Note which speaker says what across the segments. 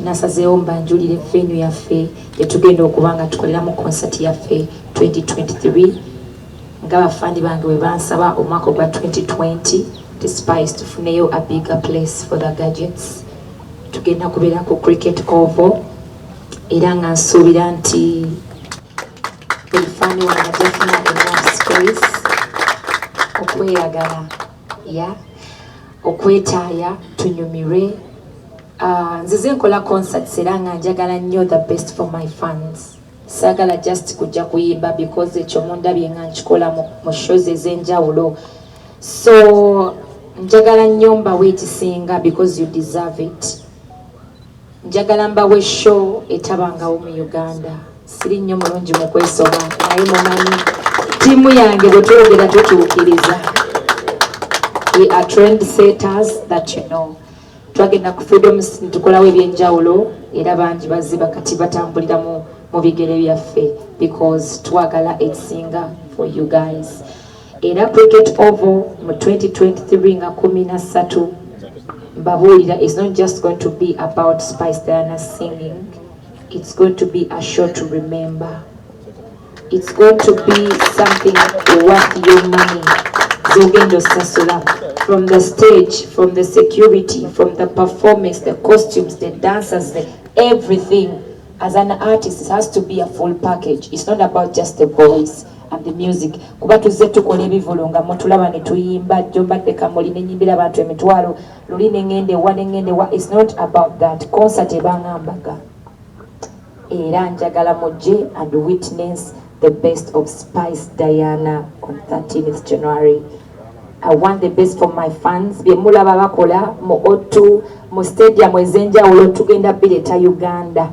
Speaker 1: nasazeewo mbanjulire venue yaffe yetugenda okuba nga tukoleramu concert yaffe 2023 nga bafandi bange bwe bansaba omwaka gwa 2020 the Spice tufuneyo a bigger place for the gadgets. Tugenda kubeera ku cricket oval era nga nsuubira nti buli fani wange defuna enough space okweyagala okwetaaya tunyumirwe. Nzize nkola concerts era nga njagala nnyo the best for my fans. Sagala just kujja kuyimba because ekyo mundabye nga nkikola mu shows ez'enjawulo. So njagala nnyo mbawe ekisinga because you deserve it. Njagala mbawe show etabangawo mu Uganda. Siri nnyo mulungi mu kwesoma naye mumanyi ttiimu yange bwe twogera tutuukiriza. We are trendsetters that you know. Twagenda ku freedoms ntukolawo ebyenjawulo era bangi baziba kati batambulira mu bigere byaffe because twagala ekisinga for you guys. Era cricket oval mu 2023 nga 13 mbabuulira is not just going to be about Spice Diana singing. It's going to be a show to remember. It's going to be something worth your money. Zogendo Sasula. From the stage, from the security, from the performance, the costumes, the dancers, everything. As an artist, it has to be a full package. It's not about just the voice and the music. Kuba tuze tukola ebivulu nga mutulaba ne tuyimba jombadde kamuli ne nyimbira abantu emitwalo luli ne ngende wa. It's not about that. Concert ebangambaga. Era njagala mujje and witness the best of Spice Diana on 13th January. I want the best for my fans. Byemulaba bakola mu O2 mu stadium ezenjawulo tugenda bileta Uganda.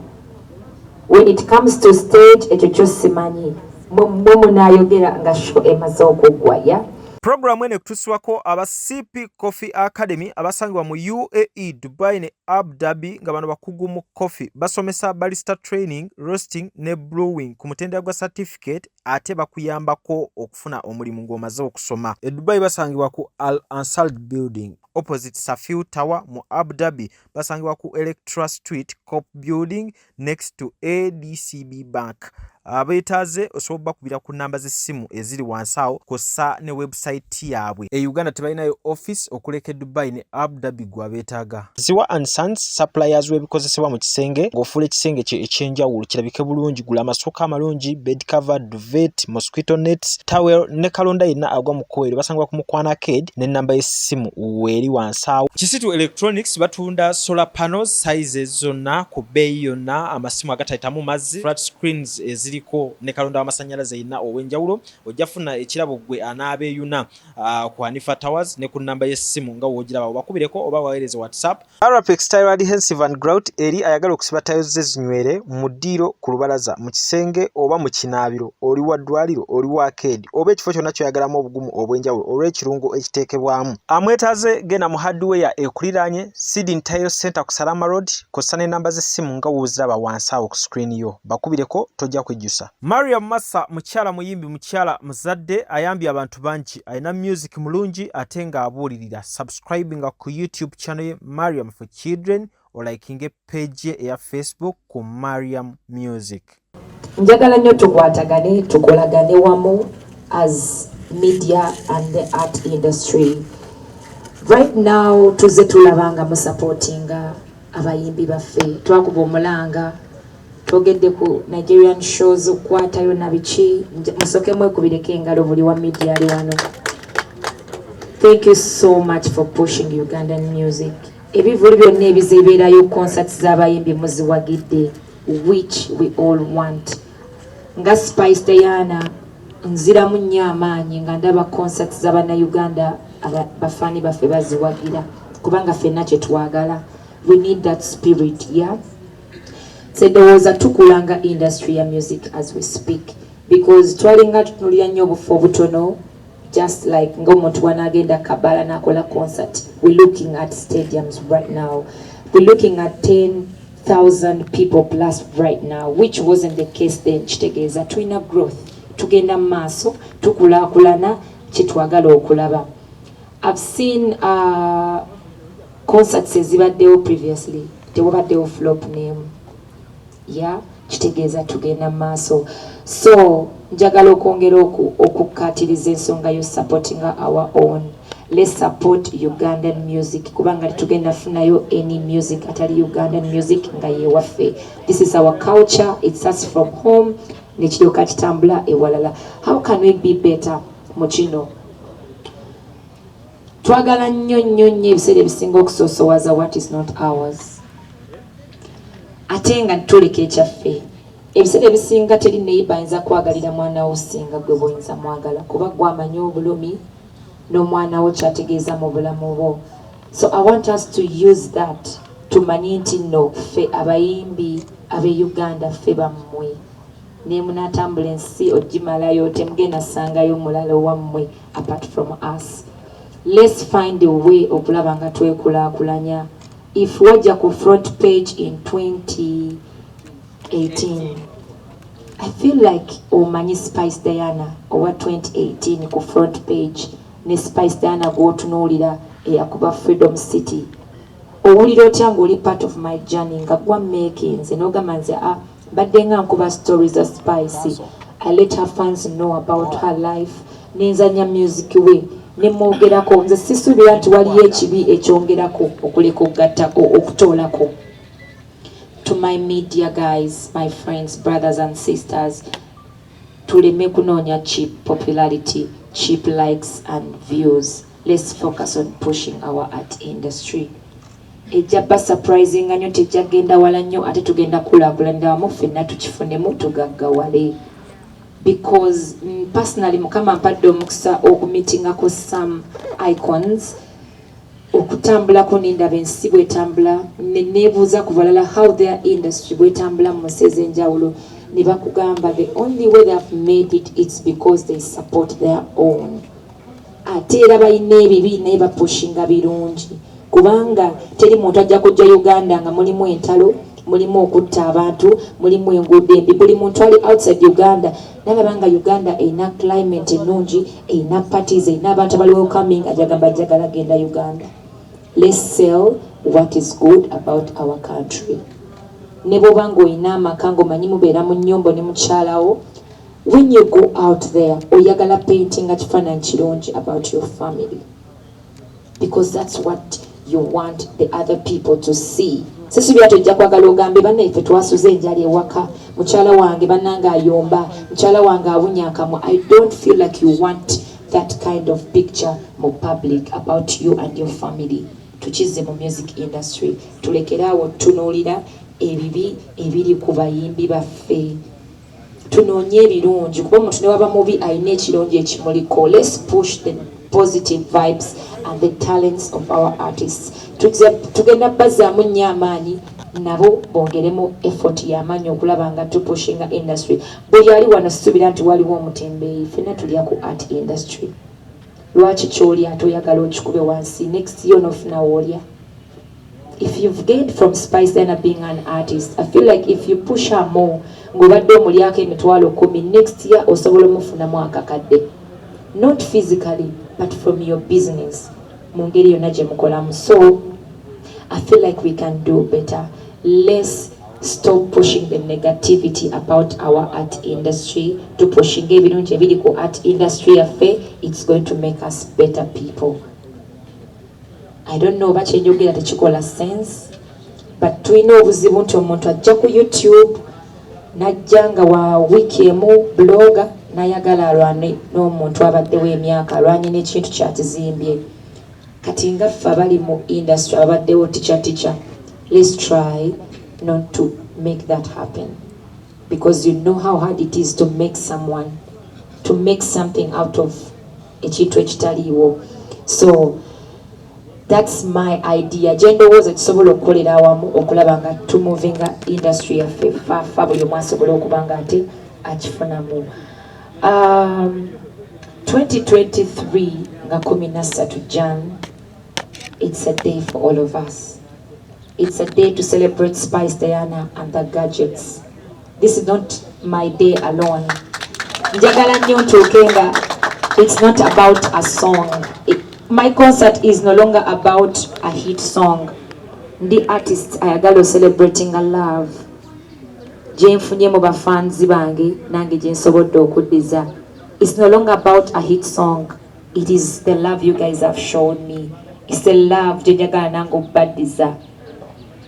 Speaker 1: When it comes to stage ekyo kyo simanyi mwe munayogera nga show emaze okuggwa.
Speaker 2: Programu ene kutuswako aba CP Coffee Academy abasangibwa mu UAE, Dubai ne Abu Dhabi nga bano bakugu mu coffee basomesa barista training, roasting ne brewing ku mutendera gwa certificate ate bakuyambako okufuna omulimu ng'omaze okusoma. E Dubai basangibwa ku Al Ansal Building opposite Safiu Tower. Mu Abu Dhabi basangibwa ku Electra Street Cop Building next to ADCB Bank. Abeetaze osobola kubira ku namba z'essimu eziri wansawo kosa ne website yaabwe. E Uganda tebalinayo office okuleka Dubai ne Abu Dhabi gwa beetaaga. Ziwa and Sons suppliers w'ebikozesebwa mu kisenge ng'ofuula ekisenge kye ekyenjawulo kirabike bulungi. Gula amasooka amalungi, bed cover, duvet, mosquito nets, towel ne kalonda yenna agwa mu kkoero. Basangibwa ku Mukwana Arcade ne namba y'essimu weeri wansawo. Kisitu Electronics batunda solar panels sizes zonna ku bbeeyi yonna, amasimu agatayitamu mazzi, flat screens eziri ne kalonda amasanyalaze ina owenjawulo. Ojjafuna ekirabo gwe anaabeeyuna ku Hanifa Towers ne ku namba y'essimu nga woogiraba bakubireko oba waweereze WhatsApp. Arapex Tire Adhesive and Grout eri ayagala okusiba tayozi z'ezinywere mu ddiiro ku lubalaza mu kisenge oba mu kinaabiro oli wa ddwaliro oli wa arcade oba ekifo kyonna kyoyagalamu obugumu obw'enjawulo olw'ekirungo ekiteekebwamu. Amwetaaze genda mu hardware ekuliraanye Sidin Tile Center ku Salama Road kosa ne namba z'essimu nga wooziraba wansawo ku screen yo bakubireko tojja kwejjusa. Mariam Massa mukyala muyimbi mukyala muzadde ayambye abantu bangi ayina music mulungi ate nga abuulirira. Subscribing ku YouTube channel ye Mariam for Children olikinge page ya Facebook ku Mariam Music.
Speaker 1: Njagala nnyo tukwatagane tukolagane wamu as media and the art industry. Right now tuze tulabanga mu supportinga abayimbi baffe twakuba omulanga togedde ku Nigerian shows okwatayo na biki musoke mwekubireko engalo buli wa media ali wano. Thank you so much for pushing Ugandan music. Ebivulu byonna ebizeebeerayo concerts z'abayimbi muziwagidde which we all want. Nga Spice Diana nziramu nnyo amaanyi nga ndaba concerts z'Abannayuganda bafani baffe baziwagira kubanga ffenna kye twagala. We need that spirit, yeah? Sedowooza tukulanga industry ya music as we speak because twalinga tutunulira nnyo obufu obutono just like ng'omuntu wanaagenda Kabala n'akola concert. We're looking at stadiums right now. We're looking at 10,000 people plus right now, which wasn't the case then. Kitegeeza tulina growth. Tugenda mu maaso tukulaakulana kye twagala okulaba. I've seen concerts ezibaddewo previously tewabaddewo flop name ya kitegeeza tugenda maaso. So njagala okwongera okukkaatiriza ensonga yo supporting our own. Let's support Ugandan music kubanga tugenda funayo any music atali Ugandan music nga yewaffe. This is our culture, it starts from home nekiryoka kitambula ewalala. How can we be better mu kino? Twagala nnyo ebiseera ebisinga okusoosowaza what is not ours. Ate nga tuleka ekyaffe. Ebiseera ebisinga teri neighbor ayinza kwagalira mwana wo singa gwe bw'oyinza mwagala kuba gw'amanyi obulumi n'omwana wo kyategeeza mu bulamu bwo. So I want us to use that tumanye nti nno ffe abayimbi ab'e Uganda ffe bammwe. Ne munaatambula ensi ogimalayo temugenda sangayo mulala wammwe apart from us. Let's find a way okulaba nga twekulaakulanya. If wajja ku front page in 2018, I feel like omanyi Spice Diana owa 2018 ku front page ne Spice Diana gw'otunuulira eyakuba Freedom City. Owulira otya ng'oli part of my journey nga gwa makings n'ogamba nze badde nga nkuba stories za Spice. I let her fans know about her life. Nenzanya music we. Nemwogerako nze sisuubira nti waliyo ekibi ekyongerako okuleka okugattako okutoolako. To my media guys, my friends, brothers and sisters, tuleme kunoonya cheap popularity, cheap likes and views. Let's focus on pushing our art industry. Ejjaba surprising nnyo tejjagenda wala nnyo ate tugenda kulaakulanira wamu ffenna tukifunemu tugaggawale. Because personally mukama mpadde omukisa okumitingako some icons okutambulako n'endaba ensi bwetambula nebuuza ku balala how their industry bwetambula mu nsi ez'enjawulo ne bakugamba the only way they have made it it's because they support their own. Ate era balina ebibi naye bapushinga birungi kubanga teri muntu ajja kujja Uganda nga mulimu entalo mulimu okutta abantu mulimu enguudo embi buli muntu ali outside Uganda nalabanga Uganda erina climate ennungi erina parties erina abantu abali welcoming ajagamba jagala genda Uganda. Let's sell what is good about our country. Ne bw'oba ng'olina amaka ng'omanyi mubeera mu nnyumba ne mukyalawo, when you go out there oyagala painting kifaananyi kirungi about your family because that's what you want the other people to see. Sisubira tojja kwagala ogambe bannaffe twasuze enjala ewaka mukyala wange bannanga ayomba mukyala wange awunya akamwa. I don't feel like you want that kind of picture mu public about you and your family. Tukize mu music industry tulekeraawo tunuulira ebibi ebiri ku bayimbi baffe tunoonye ebirungi kuba omuntu ne waba mubi alina ekirungi ekimuliko. Let's push the positive vibes and the talents of our artists. Tugenda bazaamu nnyo amaanyi nabo bongeremu effort y'amaanyi okulaba nga tupushinga industry. Buli ali wano situbira nti waliwo omutembeeyi ffenna tulya ku art industry. Lwaki ky'oli ate oyagala okikube wansi next year onofuna woolya. If you've gained from Spice Diana being an artist, I feel like if you push her more ng'obadde omulyako emitwalo 10 next year osobola omufunamu akakadde. Not physically but from your business. Mu ngeri yonna gye mukolamu. So I feel like we can do better. Let's stop pushing the negativity about our art industry to pushing ebirungi ebiri ku art industry yaffe. It's going to make us better people. I don't know bakye njogera tekikola sense but tulina obuzibu nti omuntu ajja ku YouTube najja nga wa wiiki emu bloga nayagala alwane n'omuntu abaddewo emyaka alwanye n'ekintu kyakizimbye. Kati nga ffe abali mu industry abaddewo teacher, let's try not to make that happen because you know how hard it is to make something out of ekintu ekitaliiwo. So that's my idea. Gyendowooza kisobola okukolera awamu okulaba nga tumuvinga industry yaffe faafa buli omu asobola okuba nga ate akifunamu. 2023 nga 13 Jan, it's a day for all of us. It's a day to celebrate Spice Diana and the Gadgets. This is not my day alone. Njagala nnyo ntuuke nga it's not about a song. My concert is no longer about a hit song. ndi artist ayagala celebrating a love gyenfunye mu bafanzi bange nange gyensobodde okuddiza. It's no longer about a hit song. It is the love you guys have shown me. It's the love gyenjagala nange okubaddiza.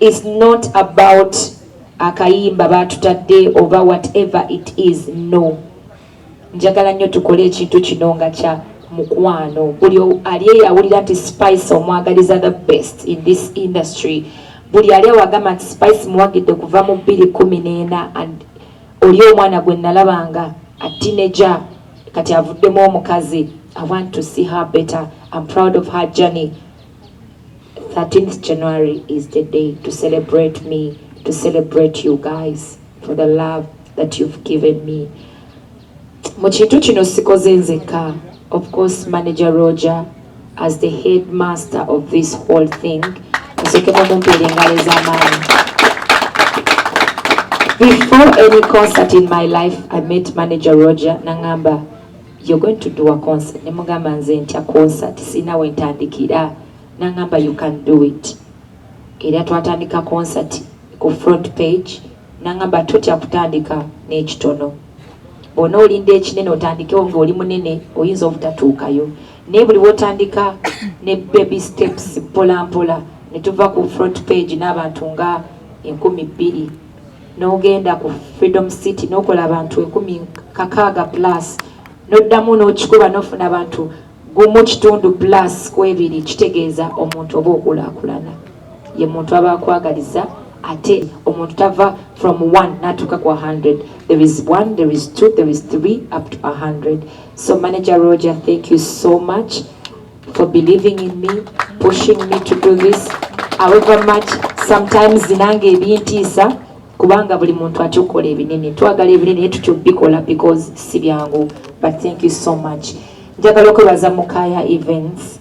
Speaker 1: It's not about akayimba batutadde over whatever it is. No. Njagala nnyo tukole ekintu kino nga kya mukwano. Buli ali eyawulira nti Spice omwagaliza the best in this industry. Buli ali awagamba nti Spice muwagidde kuva mu 2014 and oli omwana gwe nalabanga a teenager kati avuddemu omukazi. I want to see her better. I'm proud of her journey. 13th January is the day to celebrate me, to celebrate you guys for the love that you've given me. Mu kintu kino sikoze nzekka. Of course, Manager Roger, as the headmaster of this whole thing, before any concert in my life, I met Manager Roger Nangamba. You're going to do a concert. Nemugamba nze ntya concert. Sina wentandikira. Nangamba you can do it. Era twatandika concert ku front page. Nangamba tutya kutandika n'ekitono. Bona olinda ekinene otandikewo ng'oli munene oyinza obutatuukayo. Naye buli wotandika ne baby steps mpola mpola ne tuva ku front page n'abantu nga 2,000 n'ogenda ku Freedom City n'okola abantu 16 plus n'oddamu n'okikuba n'ofuna abantu 1 plus ku 2 kitegeeza omuntu oba okulaakulana. Ye muntu aba akwagaliza ate omuntu tava from 1 natuuka ku 100. There is 1, there is 2, there is 3 up to 100. So Manager Roger, thank you so much for believing in me, pushing me to do this. However much sometimes zinange ebintiisa kubanga buli muntu atukola ebinene. Twagala ebinene tutubikola because si byangu. But thank you so much. Njagala okwebaza Mukaya Events.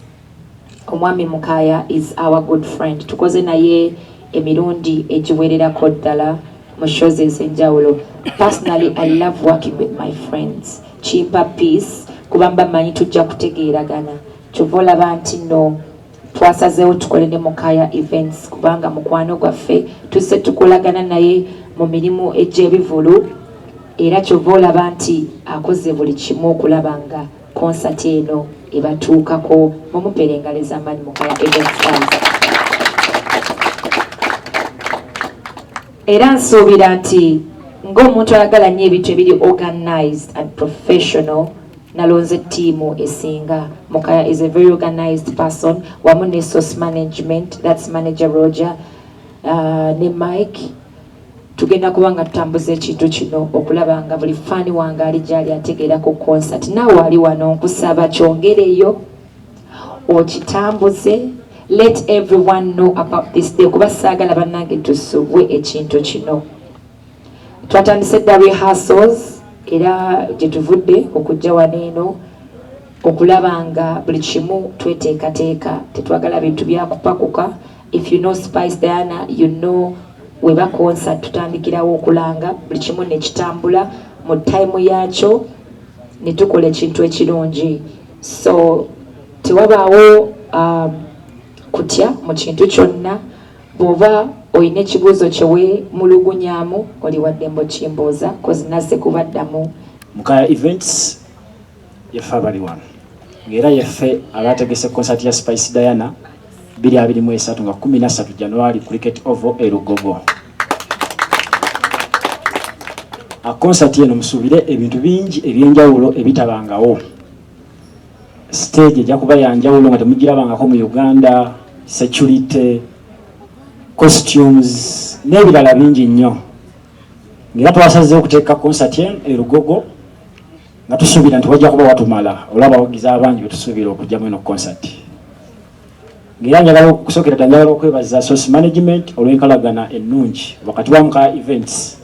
Speaker 1: Omwami Mukaya is our good friend. Tukoze naye emirundi egiwererako ddala mu shows ez'enjawulo. Personally, I love working with my friends. Chimpa peace kubamba manyi tujja kutegeeragana. Kyova olaba nti no twasazeewo tukole ne Mukaya Events kubanga mukwano gwaffe tuzze tukolagana naye mu mirimu egy'ebivulu era kyova olaba nti akoze buli kimu okulaba nga concert eno ebatuukako. Mumupeere engalo ez'amaanyi Mukaya Events. Era nsuubira nti ng'omuntu ayagala nnyo ebintu ebiri organized and professional nalonze ttiimu esinga. Mukaya is a very organized person wamu ne source management, that's Manager Roger ne Mike. Tugenda kuba nga tutambuza ekintu kino okulaba nga buli faani wange ali gyali ategeera ku concert. Naawe ali wano nkusaba kyongereyo okitambuze. Let everyone know about this day kuba saagala bannange tusubwe ekintu kino. Twatandise dda rehearsals era gye tuvudde okujja wano eno okulaba nga buli kimu tweteekateeka. Tetwagala bintu byakupakuka. If you know Spice Diana, you know weba concert tutandikirawo okulanga buli kimu ne kitambula mu time yaakyo ne tukola ekintu ekirungi. So tewabaawo kutya mu kintu kyonna. Bw'oba oyina ekibuuzo kyewe mulugunyaamu oli wadde mbokimbuuza kozi nazze kubaddamu.
Speaker 3: Mukaya Events yaffe abali wano ng'era yaffe abategese concert ya Spice Diana 2023 nga 13 January Cricket Oval e Lugogo. A concert eno musuubire ebintu bingi ebyenjawulo ebitabangawo. Stage ejja kuba yanjawulo nga temugirabangako mu Uganda. Security, costumes, n'ebirala bingi nnyo. Ng'era twasazeewo okuteeka concert eno e Lugogo nga tusuubira nti wajja kuba watumala olaba abawagizi abangi be tusuubira okujjamu eno concert. Ng'era njagala okusookera ddala njagala okwebaza source management olw'enkalagana ennungi wakati wa Mukaya Events.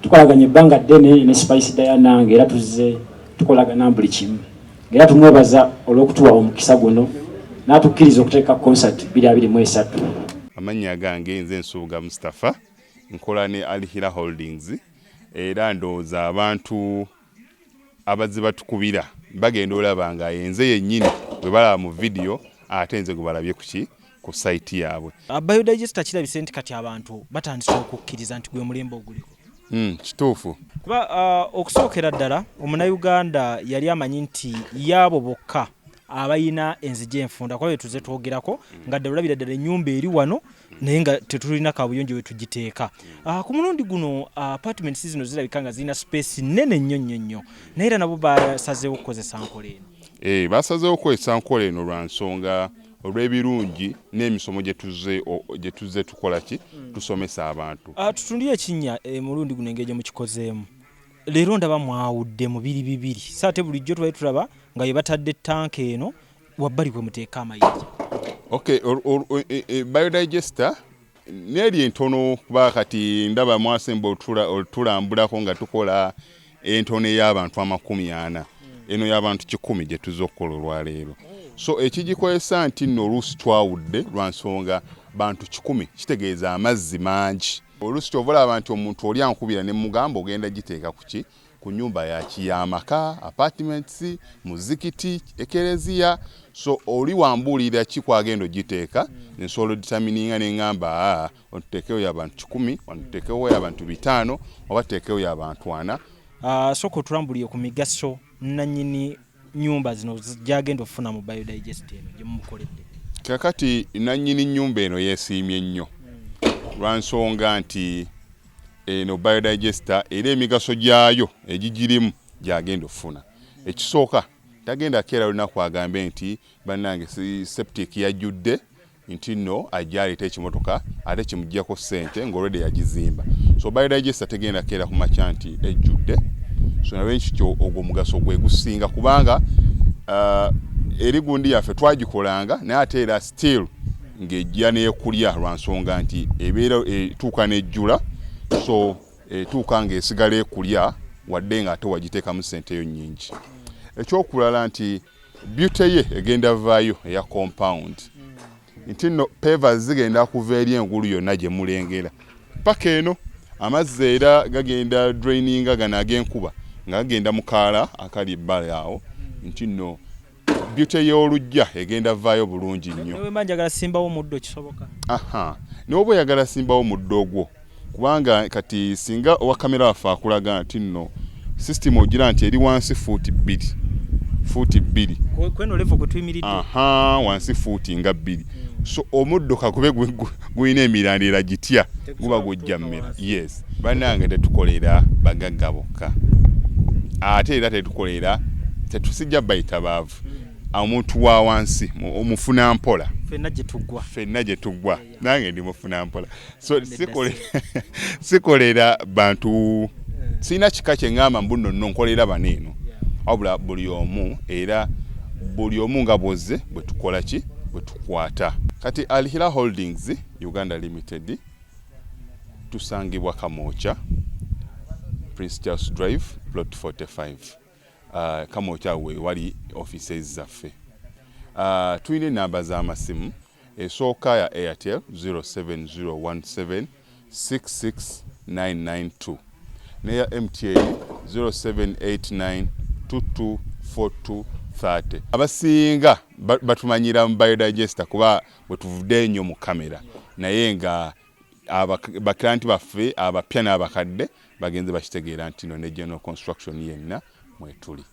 Speaker 3: Tukolaganya ebbanga ddene ne Spice Diana ng'era tuzze tukolagana buli kimu. Ng'era tumwebaza olw'okutuwa omukisa guno n'atukkiriza okuteeka concert 2023.
Speaker 4: Amannya gange nze Nsuuga Mustafa nkola ne Alihira Holdings era ndowooza abantu abazze batukubira bagenda olaba nga yenze yennyini bwe balaba mu video ate nze gwe balabye ku ku site yaabwe.
Speaker 2: Biodigester kirabise nti kati abantu batandise okukkiriza nti gwe mulembe oguliko.
Speaker 4: Kituufu.
Speaker 2: Kuba okusookera ddala omunnayuganda yali amanyi nti yaabo bokka abayina enzigi enfunda kuba tuze twogerako nga ddala olabira ddala ennyumba eri wano naye nga tetulina kabuyonjo we tugiteeka. Ku mulundi guno apartments zino zirabika nga zirina space nnene nnyo naye era nabo basazeewo okukozesa nkola eno.
Speaker 4: Basazeewo okukozesa nkola eno lwa nsonga olw'ebirungi n'emisomo gye tuzze tukola ki tusomesa abantu.
Speaker 2: Tutundire ekinnya mulundi guno engeri gye mukikozeemu. Leero ndaba mwawudde mu bibiri saate bulijjo tubaye tulaba nga ye batadde tanka eno wabbali kwe muteeka amayinja.
Speaker 4: Okay, biodigester neri entono kuba kati ndaba mwasemba otulambulako nga tukola entono y'abantu 40 eno y'abantu 100 gye tuzze okukola olwaleero. So ekigikozesa nti nno oluusi twawudde lwa nsonga bantu 100 kitegeeza amazzi mangi. Oluusi ky'ovalaba nti omuntu oli ankubira ne mugamba ogenda giteeka kuki ku nnyumba y'amaka, apartments, muzikiti, ekereziya. So oli wambuulira ki kwagenda ogiteeka nsobola determininga ne ngamba otuteekewo y'abantu 10, otuteekewo y'abantu 5 oba tuteekewo y'abantu 4.
Speaker 2: Sooka otulambuliye ku migaso nannyini nnyumba zino gyagenda ofuna mu biodigester eno gye mumukoledde.
Speaker 4: Kakati nannyini nnyumba eno yeesiimye nnyo lwa nsonga nti eno biodigester era emigaso gyayo egigirimu gyagenda ofuna. Ekisooka tagenda keera lunaku agambe nti bannange septic yajjudde nti nno ajja aleeta ekimotoka ate kimuggyako ssente ng'olwedde yagizimba. So biodigester tegenda keera ku makya nti ejjudde. So nawe ekyo ogwo mugaso gwe gusinga kubanga eri gundi yaffe twagikolanga naye ate era still ng'ejja n'ekulya lwa nsonga nti ebeera etuuka n'ejjula. So etuuka ng'esigala ekulya wadde nga ate wagiteekamu ssente yo nnyingi. Ekyokulala nti beauty ye egenda vaayo eya compound nti nno pavers zigenda kuva eri engulu yonna gye mulengera paka eno. Amazzi era gagenda draininga gano ag'enkuba nga gagenda mu kaala akali ebbali awo nti nno beauty y'olujja egenda vaayo bulungi nnyo.
Speaker 2: Newe manjagala simbawo muddo kisoboka.
Speaker 4: N'oba oyagala simbawo muddo ogwo kubanga kati singa owa kamera waffe akulaga nti nno system ogira nti eri wansi fuuti 2
Speaker 2: kweno level kwe tuyimiridde.
Speaker 4: Wansi fuuti nga 2. So omuddo kakube gulina emirandira gitya guba gujja mmera. Yes, bannange tetukolera bagagga bokka ate era tetusijja bayita baavu. Omuntu wa wansi omufuna mpola ffenna gye tuggwa nange ndi mufuna mpola. So sikolera bantu sina kika kye ngamba mbuno nno nkolera baneeno wabula buli omu era buli omu nga bwozze bwe tukola ki bwe tukwata. Kati Alihira Holdings Uganda Limited tusangibwa Kamoocha Prince Charles Drive plot 45. Kamoocha we wali offices zaffe. Tuyina namba z'amasimu esooka ya Airtel 07017 66992 neya MTN 0789 224230. Abasinga batumanyira mu biodigester kuba bwe tuvudde nnyo mu kamera naye nga abaklanti baffe abapya n'abakadde bagenze bakitegeera nti no ne general construction yenna mwetuli.